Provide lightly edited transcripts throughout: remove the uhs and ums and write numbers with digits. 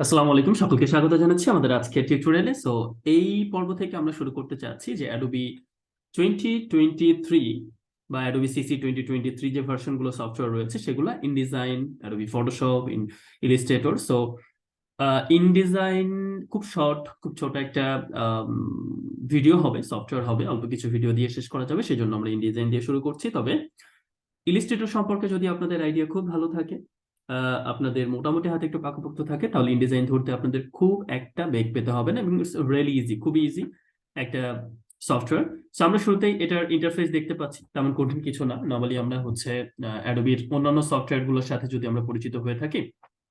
আসসালামু আলাইকুম, সকলকে স্বাগত জানাচ্ছি আমাদের আজকের টিউটোরিয়ালে। এই পর্ব থেকে আমরা শুরু করতে চাচ্ছি যে অ্যাডোবি 2023 বা অ্যাডোবি সিসি 2023 যে ভার্সনগুলো সফটওয়্যার রয়েছে সেগুলো InDesign, Adobe Photoshop, Illustrator. InDesign খুব শর্ট, খুব ছোট একটা ভিডিও হবে, সফটওয়্যার হবে, অল্প কিছু ভিডিও দিয়ে শেষ করা যাবে, সেই জন্য আমরা ইনডিজাইন দিয়ে শুরু করছি। তবে ইলিস্ট্রেটর সম্পর্কে যদি আপনাদের আইডিয়া খুব ভালো থাকে, আপনাদের মোটামুটি হাতে একটু পাকাপোক্ত থাকে, তাহলে ইনডিজাইন ধরতে আপনাদের খুব একটা বেগ পেতে হবে না এবং ইটস রিয়েলি ইজি, খুবই ইজি একটা সফটওয়্যার। আমরা শুরুতেই এটার ইন্টারফেস দেখতে পাচ্ছি, তেমন কঠিন কিছু না। নর্মালি আমরা হচ্ছে অ্যাডোবির অন্যান্য সফটওয়্যার গুলোর সাথে যদি আমরা পরিচিত হয়ে থাকি,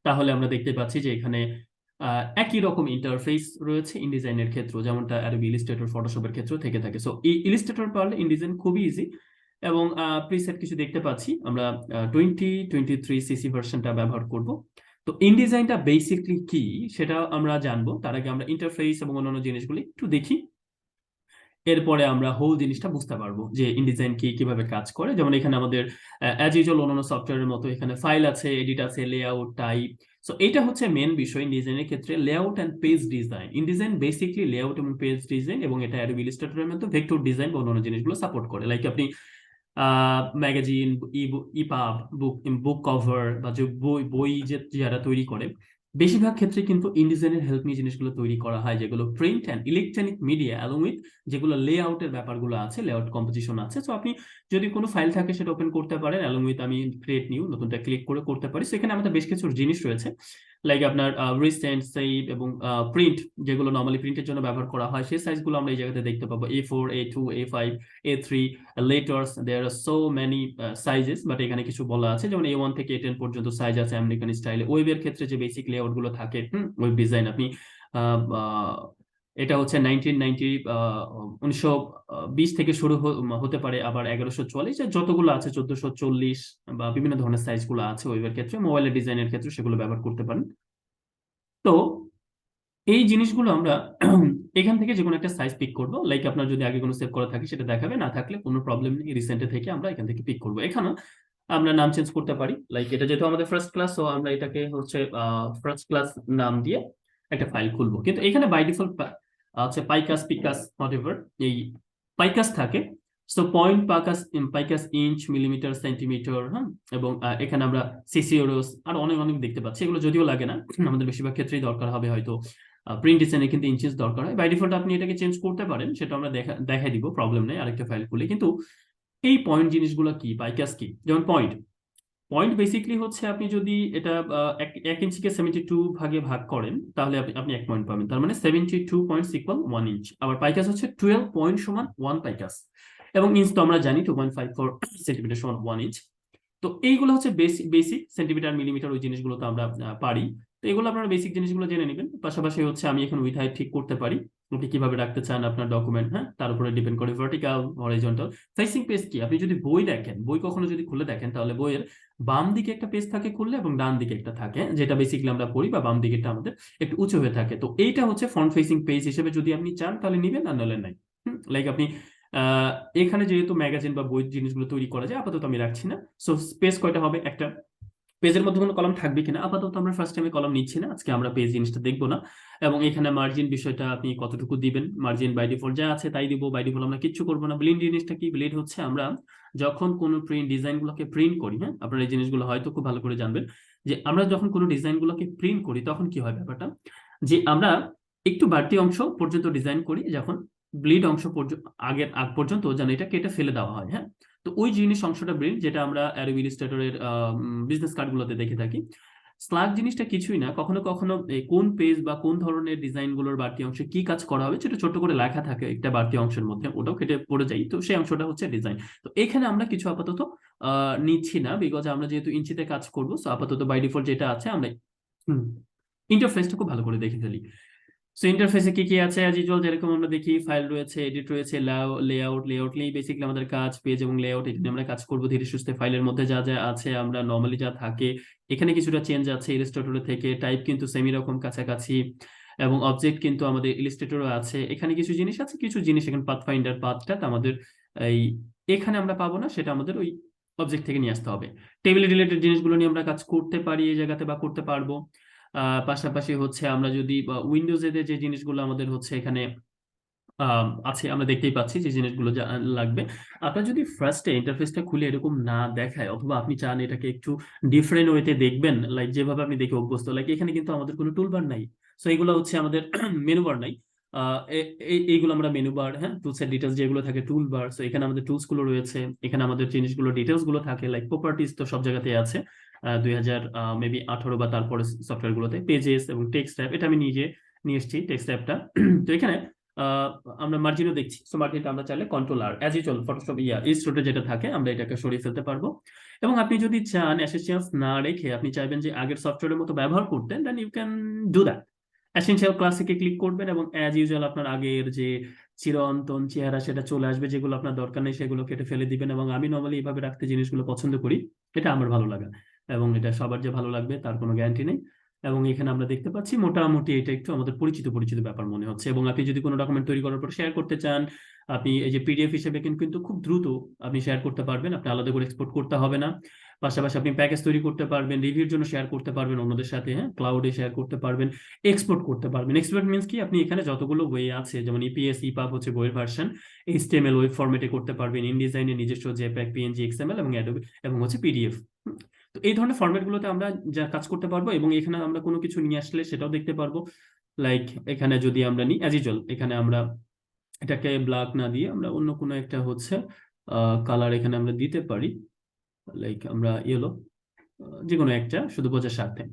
তাহলে আমরা দেখতে পাচ্ছি যে এখানে একই রকম ইন্টারফেস রয়েছে ইনডিজাইনের ক্ষেত্রে, যেমনটা অ্যাডোবি ইলিস্ট্রেটর ফটোশপের ক্ষেত্রে থেকে থাকে। এই ইলিস্ট্রেটর পারলে ইনডিজাইন খুবই ইজি। এবং প্রিসেট কিছু দেখতে পাচ্ছি আমরা, 2023 সিসি ভার্সনটা ব্যবহার করব। তো ইনডিজাইনটা বেসিকলি কি সেটা আমরা জানবো, তার আগে আমরা ইন্টারফেস এবং অন্যান্য জিনিসগুলি একটু দেখি। এরপরে আমরা হোল জিনিসটা বুঝতে পারবো যে ইনডিজাইন কি, কিভাবে কাজ করে। যেমন এখানে আমাদের অ্যাজ ইউজুয়াল অন্যান্য সফটওয়্যারের মতো এখানে ফাইল আছে, এডিট আছে, লেআউট, টাইপ। এটা হচ্ছে মেন বিষয় ইনডিজাইনের ক্ষেত্রে, layout and page design. InDesign basically layout এবং পেজ ডিজাইন, এবং এটা অ্যাডোবি ইলাস্ট্রেটরের মতো ভেক্টর ডিজাইন বা অন্যান্য জিনিসগুলো সাপোর্ট করে। লাইক আপনি ম্যাগাজিন, ইপাব, বুক বুক কভার বা যে বই বই যে যারা তৈরি করে, বেশিরভাগ ক্ষেত্রে কিন্তু ইনডিজাইনের হেল্প নিয়ে জিনিসগুলো তৈরি করা হয়, যেগুলো print and electronic media along with যেগুলো লেআউটের ব্যাপারগুলো আছে, লেআউট কম্পোজিশন আছে। আপনি যদি কোনো ফাইল থাকে সেটা ওপেন করতে পারেন, অ্যালং উইথ আমি ক্রিয়েট নিউ নতুনটা ক্লিক করে করতে পারি। সেখানে আমাদের বেশ কিছু জিনিস রয়েছে, লাইক আপনার রিসেন্ট, সেভ এবং প্রিন্ট, যেগুলো নর্মালি প্রিন্টের জন্য ব্যবহার করা হয়, সেই সাইজগুলো আমরা এই জায়গাতে দেখতে পাবো। A4, A2, A5, A3 letters, there are so many sizes, but এখানে কিছু বলা আছে, যেমন A1 থেকে A10 পর্যন্ত সাইজ আছে আমেরিকান স্টাইলে। ওয়েবের ক্ষেত্রে যে বেসিক লেআউট গুলো থাকে, ওয়েব ডিজাইন, আপনি এটা হচ্ছে 1920 থেকে শুরু হতে পারে, আবার 1144, যতগুলো আছে 1440 বা বিভিন্ন ধরনের সাইজ গুলো আছে ওয়েবের ক্ষেত্রে। মোবাইলের ডিজাইনের ক্ষেত্রে সেগুলো ব্যবহার করতে পারেন। তো এই জিনিসগুলো আমরা এখান থেকে যে কোনো একটা সাইজ পিক করব। লাইক আপনার যদি আগে কোনো সেভ করা থাকে সেটা দেখাবে, না থাকলে কোনো প্রবলেম নেই, রিসেন্টে থেকে আমরা এখান থেকে পিক করব। এখানে আমরা নাম চেঞ্জ করতে পারি। লাইক এটা যেহেতু আমাদের ফার্স্ট ক্লাস, তো আমরা এটাকে হচ্ছে ফার্স্ট ক্লাস নাম দিয়ে একটা ফাইল খুলবো। কিন্তু এখানে বাই ডিফল্ট হচ্ছে পাইকাস, পিকাস, হোয়াটএভার এই পাইকাস থাকে। পয়েন্ট পাকাস, পাইকাস ইঞ্চ, মিলিমিটার, সেন্টিমিটার, হ্যাঁ। এবং এখানে আমরা সিসিওরস আর অনেক অনেক দেখতে পাচ্ছি। এগুলো যদিও লাগে না, আমাদের বেশিরভাগ ক্ষেত্রেই দরকার হবে হয়তো। প্রিন্ট ডিজাইনে কিন্তু ইঞ্চেস দরকার হয়। বাই ডিফল্ট আপনি এটাকে চেঞ্জ করতে পারেন, সেটা আমরা দেখাই দিব, প্রবলেম নেই আরেকটা ফাইল খুলে। কিন্তু এই পয়েন্ট জিনিসগুলো কি, পাইকাস কি? যেমন পয়েন্ট, পয়েন্ট বেসিকলি হচ্ছে আপনি যদি এটা 1 ইঞ্চিকে 72 ভাগে ভাগ করেন, তাহলে আপনি আপনি 1 পয়েন্ট পাবেন। তার মানে 72 পয়েন্টস ইকুয়াল 1 ইঞ্চ। আবার পাইকাস হচ্ছে 12 পয়েন্ট সমান 1 পাইকাস। এবং ইঞ্চ তো আমরা জানি 2.54 সেন্টিমিটার সমান 1 ইঞ্চ। তো এইগুলো হচ্ছে বেসিক বেসিক সেন্টিমিটার, মিলিমিটার, ওই জিনিসগুলো তো আমরা পারি। তো এগুলো আপনারা বেসিক জিনিসগুলো জেনে নেবেন। পাশাপাশি হচ্ছে আমি এখন উইথ হাইট ঠিক করতে পারি, আপনি কিভাবে রাখতে চান আপনার ডকুমেন্ট, হ্যাঁ, তার উপরে ডিপেন্ড করে। Vertical, horizontal. ফেসিং পেজ কি, আপনি যদি বই দেখেন, বই কখনো যদি খুলে দেখেন, তাহলে বইয়ের বাম দিকে একটা পেজ থাকে খুললে, এবং ডান দিকে একটা থাকে, যেটা বেসিক্যালি আমরা পড়ি, বা বাম দিকেটা আমাদের একটু উঁচু হয়ে থাকে। তো এইটা হচ্ছে ফ্রন্ট ফেসিং পেজ হিসেবে যদি আপনি চান তাহলে নিবেন, আর নাহলে নাই। লাইক আপনি আহ এখানে যেহেতু ম্যাগাজিন বা বই জিনিসগুলো তৈরি করা যায়, আপাতত আমি রাখছি না। স্পেস কয়টা হবে, একটা। পেজের মধ্যে কোনো কলাম থাকবে কিনা, আপাতত আমরা ফার্স্ট টাইমে কলাম নিচ্ছি না, আজকে আমরা পেজ জিনিসটা দেখবো না। এবং এখানে মার্জিন বিষয়টা আপনি কতটুকু দিবেন, মার্জিন বাই ডিফল্ট যা আছে তাই দিব, বাই ডিফল্ট আমরা কিচ্ছু করবো না। ব্লিন্ড জিনিসটা কি, ব্লিড হচ্ছে আমরা যখন কোনো প্রিন্ট ডিজাইন গুলোকে প্রিন্ট করি, হ্যাঁ, আপনারা এই জিনিসগুলো হয়তো খুব ভালো করে জানবেন, যে আমরা যখন কোনো ডিজাইন গুলোকে প্রিন্ট করি তখন কি হয় ব্যাপারটা, যে আমরা একটু বাড়তি অংশ পর্যন্ত ডিজাইন করি, যখন ব্লিড অংশ পর্যন্ত আগ পর্যন্ত যেন এটা কেটে ফেলে দেওয়া হয়, হ্যাঁ। তো ওই জিনিস অংশটা ব্লিড, যেটা আমরা অ্যাডোবি ইলাস্ট্রেটরের বিজনেস কার্ডগুলোতে দেখে থাকি। স্লাগ জিনিসটা কিছুই না, কখনো কখনো কোন পেজ বা কোন ধরনের ডিজাইন গুলোর বাড়তি অংশে কি কাজ করা হবে সেটা ছোট করে লেখা থাকে একটা বাড়তি অংশের মধ্যে, ওটাও কেটে পড়ে যায়, তো সেই অংশটা হচ্ছে ডিজাইন। তো এখানে আমরা কিছু আপাতত নিচ্ছি না, বিকজ আমরা যেহেতু ইঞ্চিতে কাজ করবো, সো আপাতত বাই ডিফল্ট যেটা আছে আমরা ইন্টারফেসটা খুব ভালো করে দেখে ফেলি। ইন্টারফেসে কি কি আছে, অ্যাজ ইউজুয়াল যেরকম আমরা দেখি, ফাইল রয়েছে, এডিট রয়েছে, লেআউট, লেআউট নিয়ে বেসিক্যালি আমাদের কাজ। পেজ এবং লেআউট এটা নিয়ে আমরা কাজ করবো ধীরে সুস্থে। ফাইলের মধ্যে যা যা আছে আমরা নর্মালি যা থাকে, এখানে কিছুটা চেঞ্জ আছে ইলাস্ট্রেটরে থেকে। টাইপ কিন্তু সেমি রকম কাছাকাছি, এবং অবজেক্ট কিন্তু আমাদের ইলাস্ট্রেটরও আছে। এখানে কিছু জিনিস আছে, কিছু জিনিস এখানে পাথ ফাইন্ডার পাথটা আমাদের এই এখানে আমরা পাবো না, সেটা আমাদের ওই অবজেক্ট থেকে নিয়ে আসতে হবে। টেবিল রিলেটেড জিনিসগুলো নিয়ে আমরা কাজ করতে পারি এই জায়গাতে, বা করতে পারবো। পাশাপাশি হচ্ছে আমরা যদি উইন্ডোজে যে জিনিসগুলো আমাদের হচ্ছে এখানে আছে, আমরা দেখতেই পাচ্ছি যে জিনিসগুলো যা লাগবে। আপনার যদি ফার্স্টে ইন্টারফেসটা খুলে এরকম না দেখায়, অথবা আপনি চান এটাকে একটু ডিফারেন্ট ওয়েতে দেখবেন, লাইক যেভাবে আপনি দেখে অভ্যস্ত, লাইক এখানে কিন্তু আমাদের কোনো টুলবার নাই। সো এগুলো হচ্ছে আমাদের মেনু বার নাই। এইগুলো আমরা মেনু বার, হ্যাঁ, টুলস এর ডিটেলস যেগুলো থাকে টুল বার। সো এখানে আমাদের টুলস গুলো রয়েছে, এখানে আমাদের জিনিসগুলো ডিটেলস গুলো থাকে, লাইক প্রপার্টিজ তো সব জায়গাতেই আছে। 2000 মেবি 18 বা তারপরে সফটওয়্যার গুলোতে পেজেস এবং টেক্সট ট্যাব, এটা আমি নিজে নিয়ে এসেছি টেক্সট ট্যাবটা। তো এখানে আহ, আমরা মার্জিনও দেখছি। সো মার্জিনটা আমরা চাইলে কন্ট্রোল আর অ্যাজ ইউজুয়াল ফটোশপ ইলাস্ট্রেটর যেটা থাকে আমরা এটাকে সরিয়ে ফেলতে পারবো। এবং আপনি যদি চান এসেন্সিয়ালস না রেখে আপনি চাইবেন যে আগের সফটওয়্যারের মতো ব্যবহার করতে, then you can do that. Essential ক্লাসিকে ক্লিক করবেন এবং অ্যাজ ইউজুয়াল আপনার আগের যে চিরন্তন চেহারা সেটা চলে আসবে, যেগুলো আপনার দরকার নেই সেগুলো কেটে ফেলে দিবেন। এবং আমি নর্মালি এইভাবে রাখতে জিনিসগুলো পছন্দ করি, এটা আমার ভালো লাগা। এবং এটা সবার যে ভালো লাগবে তার কোনো গ্যারান্টি নেই। এবং এখানে আমরা দেখতে পাচ্ছি মোটামুটি এটা একটু আমাদের পরিচিত পরিচিত ব্যাপার মনে হচ্ছে। এবং আপনি যদি কোনো ডকুমেন্ট তৈরি করার পর শেয়ার করতে চান, আপনি এই যে পিডিএফ হিসেবে কিন্তু কিন্তু খুব দ্রুত আপনি শেয়ার করতে পারবেন, আপনি আলাদা করে এক্সপোর্ট করতে হবে না। পাশাপাশি আপনি প্যাকেজ তৈরি করতে পারবেন, রিভিউর জন্য শেয়ার করতে পারবেন অন্যদের সাথে, হ্যাঁ, ক্লাউডে শেয়ার করতে পারবেন, এক্সপোর্ট করতে পারবেন। এক্সপোর্ট মিন্স কি, আপনি এখানে যতগুলো ওয়ে আছে, যেমন ইপিএস, ইপাব হচ্ছে বইয়ের ভার্সন, এইচটিএমএল ওয়েব ফরম্যাটে করতে পারবেন, ইনডিজাইনের নিজস্ব জেপ্যাগ, পিএনজি, এক্সএমএল এবং অ্যাডোবি এবং হচ্ছে পিডিএফ। তো এই ধরনের ফরম্যাট গুলোতে আমরা যা কাজ করতে পারবো। এবং এখানে আমরা কোনো কিছু নিয়ে আসলে সেটাও দেখতে পারবো। লাইক এখানে যদি আমরা নিই অ্যাজ ইউজুয়াল, এখানে আমরা এটাকে ব্ল্যাক না দিয়ে আমরা অন্য কোনো একটা হচ্ছে কালার এখানে আমরা দিতে পারি, লাইক আমরা ইয়েলো, যে কোনো একটা, শুধু বোঝার স্বার্থে।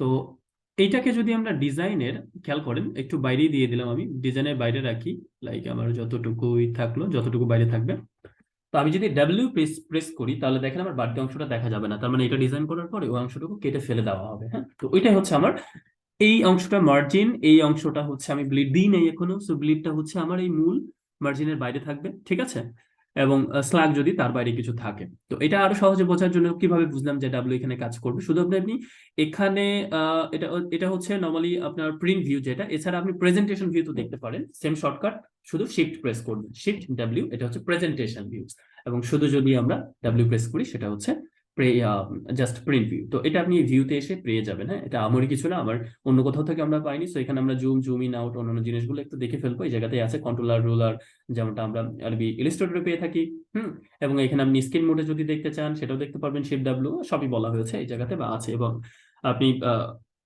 তো এইটাকে যদি আমরা ডিজাইনের, খেয়াল করেন একটু বাইরেই দিয়ে দিলাম, আমি ডিজাইনের বাইরে রাখি, লাইক আমার যতটুকুই থাকলো যতটুকু বাইরে থাকবে। তো আমি যদি ডাব্লিউ প্রেস প্রেস করি তাহলে দেখেন আমার বাড়তি অংশটা দেখা যাবে না, তার মানে এটা ডিজাইন করার পরে ওই অংশটুকু কেটে ফেলে দেওয়া হবে। হ্যাঁ, তো ওইটাই হচ্ছে আমার এই অংশটা মার্জিন, এই অংশটা হচ্ছে আমি ব্লিড দিই নাই এখনো, সো ব্লিডটা হচ্ছে আমার এই মূল মার্জিনের বাইরে থাকবে, ঠিক আছে। এবং স্ল্যাগ যদি তার বাইরে কিছু থাকে। তো এটা আরো সহজে বোঝার জন্য কিভাবে বুঝলাম যে ডাব্লিউ এখানে কাজ করবে, শুধু আপনি এখানে এটা এটা হচ্ছে নর্মালি আপনার প্রিন্ট ভিউ যেটা, এছাড়া আপনি প্রেজেন্টেশন ভিউ তো দেখতে পারেন, সেম শর্টকাট, শুধু শিফট প্রেস করবেন, শিফট ডাব্লিউ, এটা হচ্ছে প্রেজেন্টেশন ভিউ। এবং শুধু যদি আমরা ডাব্লিউ প্রেস করি সেটা হচ্ছে জাস্ট প্রিন্ট ভিউ। তো এটা আপনি ভিউতে এসে পেয়ে যাবেন। হ্যাঁ, এটা আমারই কিছু না, আমার অন্য কোথাও থেকে আমরা পাইনি। সো এখানে আমরা জুম জুম ইন আউট অন্যান্য জিনিসগুলো একটু দেখে ফেলবো, এই জায়গাতে আছে কন্ট্রোলার, রুলার, যেমনটা আমরা আরবি ইলাস্ট্রেটরে পেয়ে থাকি। হুম। এবং এখানে আপনি স্ক্রিন মোডে যদি দেখতে চান সেটাও দেখতে পারবেন, শিফট ডাব্লিউ সবই বলা হয়েছে এই জায়গাতে বা আছে। এবং আপনি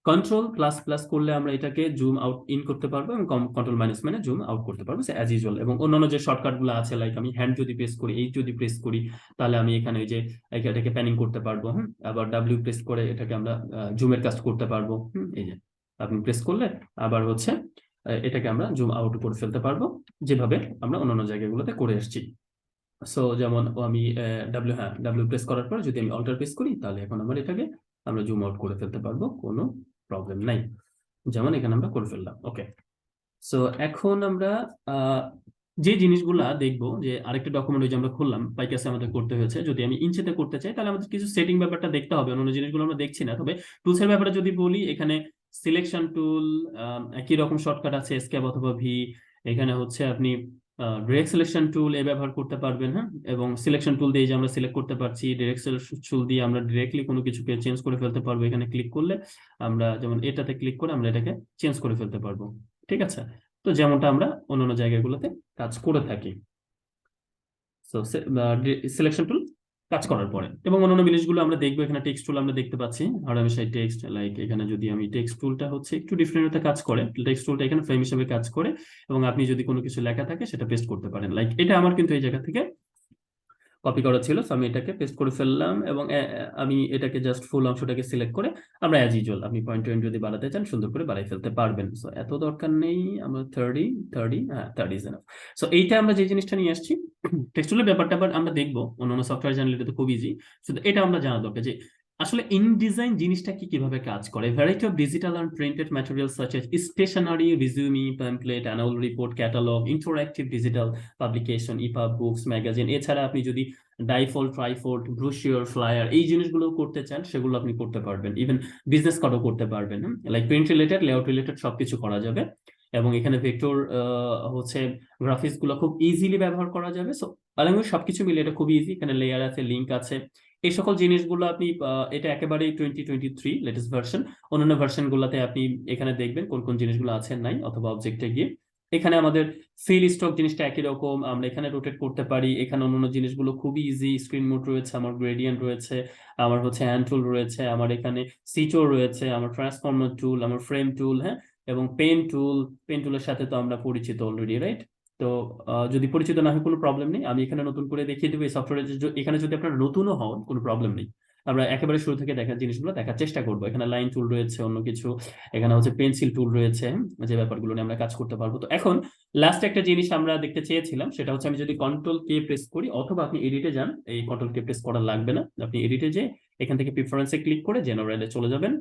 কন্ট্রোল প্লাস প্লাস করলে আমরা এটাকে জুম আউট ইন করতে পারবো, এবং কন্ট্রোল মাইনাস মানে জুম আউট করতে পারবো অ্যাজ ইউজুয়াল। এবং অন্যান্য যে শর্টকাট গুলো আছে, লাইক আমি হ্যান্ড যদি প্রেস করি, এই যদি প্রেস করি, তাহলে আমি এখানে ওই যে এটাকে প্যানিং করতে পারবো। হুম। আবার ডাব্লিউ প্রেস করে এটাকে আমরা জুমের কাজ করতে পারবো। হুম, এই যে আপনি প্রেস করলে আবার হচ্ছে এটাকে আমরা জুম আউট করে ফেলতে পারবো, যেভাবে আমরা অন্যান্য জায়গাগুলোতে করে এসেছি। সো যেমন আমি ডাব্লিউ, হ্যাঁ, ডাব্লিউ প্রেস করার পর যদি আমি অল্টার প্রেস করি তাহলে এখন আমার এটাকে আমরা জুম আউট করে ফেলতে পারবো, কোনো প্রবলেম নাই। যেমন এখানে আমরা করে ফেললাম, ওকে। সো এখন আমরা আহ, যে জিনিসগুলা দেখবো, যে আরেকটা ডকুমেন্ট ওই যে আমরা খুললাম, পাইকাসে আমাদের করতে হয়েছে, যদি আমি ইঞ্চিতে করতে চাই তাহলে আমাদের কিছু সেটিং ব্যাপারটা দেখতে হবে, অন্য জিনিসগুলো আমরা দেখছি না। তবে টুলসের ব্যাপারে যদি বলি, এখানে সিলেকশন টুল, একই রকম শর্টকাট আছে এসকেপ অথবা ভি। এখানে হচ্ছে আপনি ডিরেক্ট সিলেকশন টুল এ ব্যবহার করতে পারবেন, হ্যাঁ। এবং সিলেকশন টুল দিয়ে যে আমরা সিলেক্ট করতে পারছি, ডিরেক্ট সিলেকশন টুল দিয়ে আমরা ডিরেক্টলি কোনো কিছুকে চেঞ্জ করে ফেলতে পারবো। এখানে ক্লিক করলে আমরা যেমন এটাতে ক্লিক করে আমরা এটাকে চেঞ্জ করে ফেলতে পারবো, ঠিক আছে। তো যেমনটা আমরা অন্যান্য জায়গাগুলোতে কাজ করে থাকি। সো সিলেকশন টুল কাজ করার পরে এবং অন্যান্য জিনিসগুলো আমরা দেখবো। এখানে টেক্সট টুল আমরা দেখতে পাচ্ছি, আর আমি সেই টেক্সট, লাইক এখানে যদি আমি টেক্সট টুলটা হচ্ছে একটু ডিফারেন্ট কাজ করে, টেক্সট টুলটা এখানে ফ্রেম হিসেবে কাজ করে। এবং আপনি যদি কোনো কিছু লেখা থাকে সেটা পেস্ট করতে পারেন, লাইক এটা আমার কিন্তু এই জায়গা থেকে কপি করা ছিল। সো আমি এটাকে পেস্ট করে ফেললাম এবং আমি এটাকে জাস্ট ফুল অংশটাকে সিলেক্ট করে আমরা অ্যাজ ইউজুয়াল, আপনি পয়েন্ট টু যদি বাড়াতে চান সুন্দর করে বাড়াই ফেলতে পারবেন। সো এত দরকার নেই, আমরা 30, হ্যাঁ 30 ইজ এনাফ। সো এইটা আমরা যে জিনিসটা নিয়ে আসছি, টেক্সটুয়ালের ব্যাপারটা আবার আমরা দেখবো অন্যান্য সফটওয়্যার জানলে এটা তো খুব ইজি। শুধু এটা আমরা জানা দরকার যে আসলে ইনডিজাইন জিনিসটা কি, কিভাবে কাজ করে। Variety of digital and printed material such as stationery, resume, pamphlet, annual report, catalogue, interactive digital publication, ePub, books, magazine. এছাড়া আপনি যদি ডাইফোল্ড, ট্রাইফোল্ড, ব্রোশিওর, ফ্লায়ার এই জিনিসগুলো করতে চান সেগুলো আপনি করতে পারবেন। ইভেন বিজনেস কার্ডও করতে পারবেন, like print related, layout related সবকিছু করা যাবে। এবং এখানে ভেক্টর হচ্ছে গ্রাফিক্স গুলো খুব ইজিলি ব্যবহার করা যাবে। সো আলাদা সবকিছু মিলে এটা খুব ইজি। এখানে লেয়ার আছে, লিঙ্ক আছে, এই সকল জিনিসগুলো আপনি এটা একেবারেই 2023 লেটেস্ট ভার্সন। অন্যান্য ভার্সন গুলাতে আপনি এখানে দেখবেন কোন কোন জিনিসগুলো আছে নাই, অথবা অবজেক্টে গিয়ে এখানে আমাদের ফিল স্টক জিনিসটা একই রকম, আমরা এখানে রোটেট করতে পারি। এখানে অন্যান্য জিনিসগুলো খুবই ইজি, স্ক্রিন মোড রয়েছে, আমার গ্রেডিয়েন্ট রয়েছে, আমার হচ্ছে হ্যান্ড টুল রয়েছে, আমার এখানে সিচো রয়েছে, আমার ট্রান্সফর্মার টুল, আমার ফ্রেম টুল, হ্যাঁ, এবং পেন টুল। পেন টুলের সাথে তো আমরা পরিচিত অলরেডি, রাইট? তো যদি পরিচিত না হয় কোনো প্রবলেম নেই, আমি এখানে নতুন করে দেখিয়ে দেবো এই সফটওয়্যারে। এখানে যদি আপনার নতুনও হন কোনো প্রবলেম নেই, আমরা একেবারে শুরু থেকে দেখার জিনিসগুলো দেখার চেষ্টা করবো। এখানে লাইন টুল রয়েছে, অন্য কিছু, এখানে হচ্ছে পেন্সিল টুল রয়েছে, যে ব্যাপারগুলো নিয়ে আমরা কাজ করতে পারবো। তো এখন লাস্ট একটা জিনিস আমরা দেখতে চেয়েছিলাম, সেটা হচ্ছে আমি যদি কন্ট্রোল কে প্রেস করি, অথবা আপনি এডিটে যান, এই কন্ট্রোল কে প্রেস করা লাগবে না, আপনি এডিটে যে এখান থেকে প্রিফারেন্সে ক্লিক করে জেনারেলে চলে যাবেন।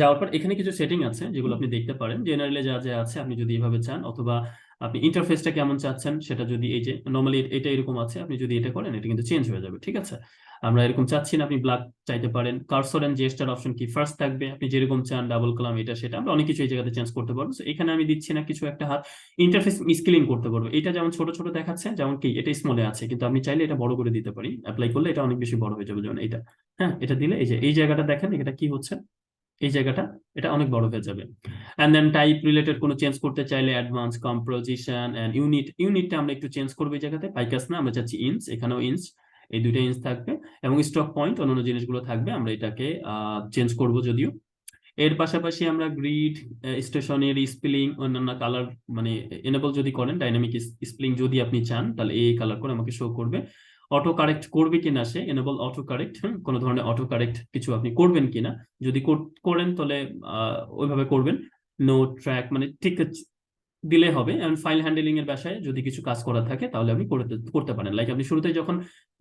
যাওয়ার পর এখানে কিছু সেটিং আছে যেগুলো আপনি দেখতে পারেন, জেনারেলে যা যা আছে আপনি যদি এইভাবে চান, অথবা আপনি ইন্টারফেসটা কেমন চাচ্ছেন সেটা যদি, এই যে নর্মালি এটা এরকম আছে, আপনি যদি এটা করেন এটা কিন্তু চেঞ্জ হয়ে যাবে, ঠিক আছে? আমরা এরকম চাচ্ছি না, আপনি ব্ল্যাক চাইতে পারেন। কার্সর এন্ড জেস্টার অপশন কি ফার্স্ট থাকবে, আপনি যেরকম চান, ডাবল কালাম, এটা সেটা আমরা অনেক কিছু এই জায়গাতে চেঞ্জ করতে পারবো। So এখানে আমি দিচ্ছি না কিছু একটা হাত। ইন্টারফেস স্কেলিং করতে পারবো, এটা যেমন ছোট ছোট দেখাচ্ছে, যেমন কি এটা স্মলে আছে, কিন্তু আমি চাইলে এটা বড় করে দিতে পারি, অ্যাপ্লাই করলে এটা অনেক বেশি বড় হয়ে যাবে, যেমন এটা। হ্যাঁ, এটা দিলে এই যে এই জায়গাটা দেখেন, এটা কি হচ্ছে, এই জায়গাটা এটা অনেক বড় হয়ে যাবে। এন্ড দেন টাইপ রিলেটেড কোনো চেঞ্জ করতে চাইলে অ্যাডভান্স, কম্পোজিশন এন্ড ইউনিটটা আমরা একটু চেঞ্জ করবো এই জায়গাতে। পাইকাস না, আমরা চাচ্ছি ইঞ্চ, এখানেও ইঞ্চ, এই দুইটা ইঞ্চ থাকবে। এবং স্টক পয়েন্ট অন্যান্য জিনিসগুলো থাকবে, আমরা এটাকে চেঞ্জ করব যদিও। এর পাশাপাশি আমরা গ্রিড, স্টেশনারি, স্প্লিং, অন্যান্য কালার মানে এনেবল যদি করেন, ডাইনামিক স্প্লিং যদি আপনি চান, তাহলে এই কালার করে আমাকে শো করবে। অটো কারেক্ট করবে কিনা সে, এনেবল অটো কারেক্ট, কোনো ধরনের অটো কারেক্ট কিছু আপনি করবেন কিনা, যদি করেন তাহলে ওইভাবে করবেন। নো ট্র্যাক মানে ঠিক দিলে হবে। এন্ড ফাইল হ্যান্ডলিং এর বিষয়ে যদি কিছু কাজ করা থাকে তাহলে আপনি করতে পারেন। লাইক আপনি শুরুতে যখন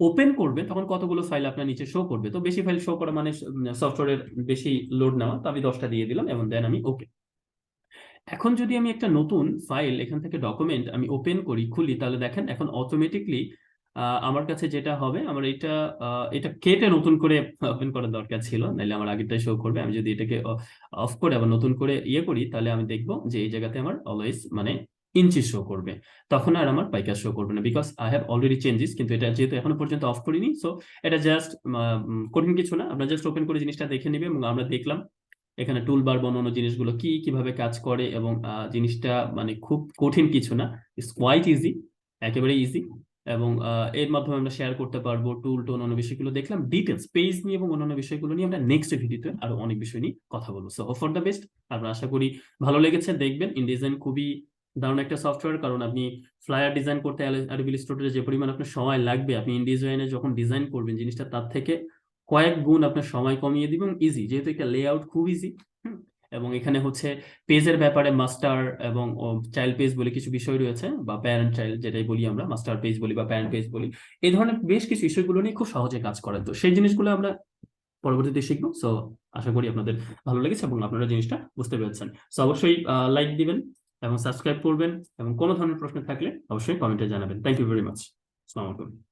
ওপেন করবেন তখন কতগুলো ফাইল আপনার নিচে শো করবে, তো বেশি ফাইল শো করা মানে সফটওয়্যারের বেশি লোড নেওয়া, তো আমি 10টা দিয়ে দিলাম, এবং দেন আমি ওকে। এখন যদি আমি একটা নতুন ফাইল এখান থেকে ডকুমেন্ট আমি ওপেন করি, খুলি, তাহলে দেখেন এখন অটোমেটিকলি আমার কাছে যেটা হবে, আমার এটা কেটে নতুন করে ওপেন করার দরকার ছিল, নাহলে আমার আগেরটাই শো করবে। আমি যদি এটাকে অফ করে আবার নতুন করে ইয়ে করি, তাহলে আমি দেখবো যে এই জায়গাতে আমার অলওয়েজ মানে ইঞ্চি শো করবে, তখন আর আমার পাইকার শো করবে না, because I have already changes. কিন্তু এটা যেহেতু এখনো পর্যন্ত অফ করিনি, সো এটা জাস্ট কঠিন কিছু না, আমরা জাস্ট ওপেন করে জিনিসটা দেখে নিবে, এবং আমরা দেখলাম এখানে টুলবার বানানো জিনিসগুলো কি কিভাবে কাজ করে, এবং জিনিসটা মানে খুব কঠিন কিছু না, ইটস কোয়াইট ইজি, একেবারে ইজি। এবং এর মাধ্যমে আমরা শেয়ার করতে পারবো টুল টোন, অন্য বিষয়গুলো দেখলাম, ডিটেলস পেজ নিয়ে এবং অন্যান্য বিষয়গুলো নিয়ে আমরা নেক্সট ভিডিওতে আরো অনেক বিষয় নিয়ে কথা বলবো। So hope for the best. আমরা আশা করি ভালো লেগেছে। দেখবেন ইনডিজাইন খুবই দারুণ একটা সফটওয়্যার, কারণ আপনি ফ্লায়ার ডিজাইন করতে অ্যাডোবি ইলাস্ট্রেটরে যে পরিমাণ আপনার সময় লাগবে, আপনি ইনডিজাইনে যখন ডিজাইন করবেন জিনিসটা তার থেকে কয়েক গুণ আপনার সময় কমিয়ে দিবে, এবং ইজি, যেহেতু একটা লেআউট খুব ইজি। এবং এখানে হচ্ছে পেজের ব্যাপারে মাস্টার এবং চাইল্ড পেজ বলে কিছু বিষয় রয়েছে, বা প্যারেন্ট চাইল্ড যেটাই বলি আমরা, মাস্টার পেজ বলি বা প্যারেন্ট পেজ বলি, এই ধরনের বেশ কিছু বিষয়গুলো নিয়ে খুব সহজে কাজ করে। তো সেই জিনিসগুলো আমরা পরবর্তীতে শিখবো। সো আশা করি আপনাদের ভালো লেগেছে এবং আপনারা জিনিসটা বুঝতে পেরেছেন। সো অবশ্যই লাইক দিবেন এবং সাবস্ক্রাইব করবেন, এবং কোনো ধরনের প্রশ্ন থাকলে অবশ্যই কমেন্টে জানাবেন। Thank you very much. আসসালামু আলাইকুম।